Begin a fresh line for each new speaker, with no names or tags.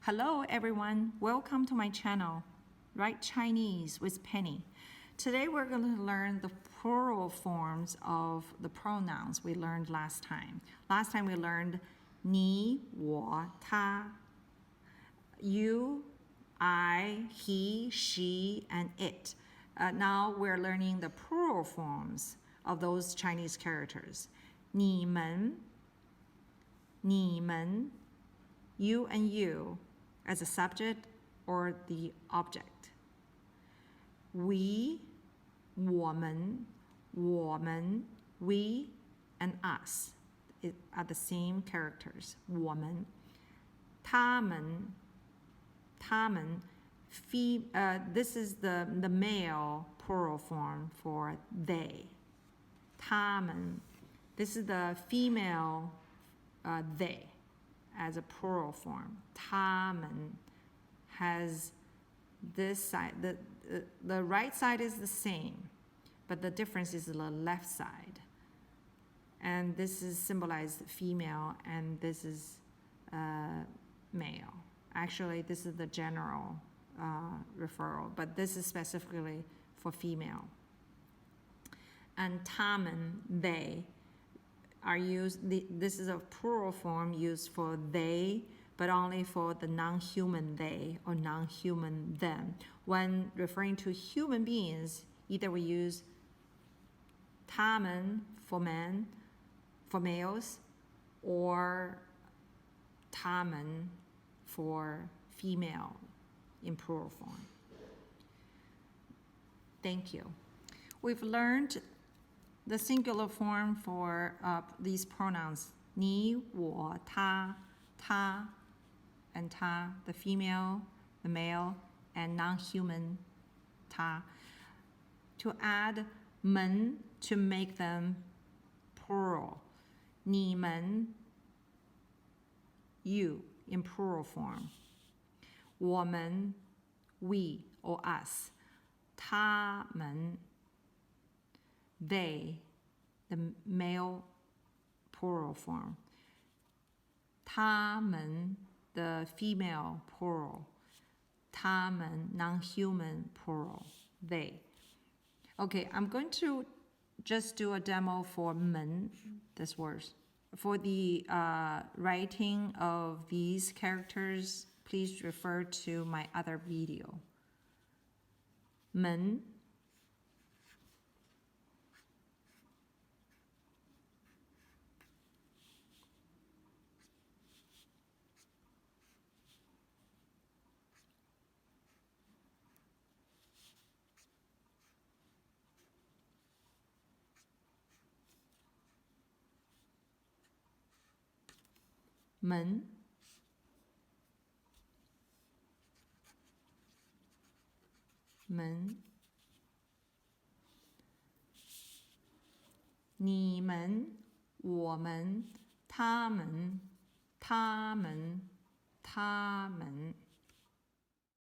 Hello everyone, welcome to my channel, Write Chinese with Penny. Today we're going to learn the plural forms of the pronouns we learned last time. Last time we learned 你,我,他, you, I, he, she, and it. Now we're learning the plural forms of those Chinese characters. 你们, 你们, you and you as a subject or the object. We, 我们, 我们, we, and us are the same characters. 我们, 他们, 他们, this is the male plural form for they. 他们, this is the female they as a plural form. 他们 has this side. The right side is the same, but the difference is the left side. And this is symbolized female, and this is male. Actually, this is the general referral, but this is specifically for female. And 他们, they, are used, this is a plural form used for they, but only for the non-human they or non-human them. When referring to human beings, either we use 他们 for men, for males, or 他们 for female in plural form. Thank you. We've learned the singular form for these pronouns, 你,我,他, 他, and 他, the female, the male, and non-human, 他. To add 们 to make them plural, 你们, you, in plural form. 我们, we, or us. 他们, they, the male plural form. 他们, the female plural. 他们, non-human plural. They. Okay, I'm going to just do a demo for 们, this word. For the writing of these characters, please refer to my other video. 门, 门, 门, 你们, 我们, 他们, 他们, 他们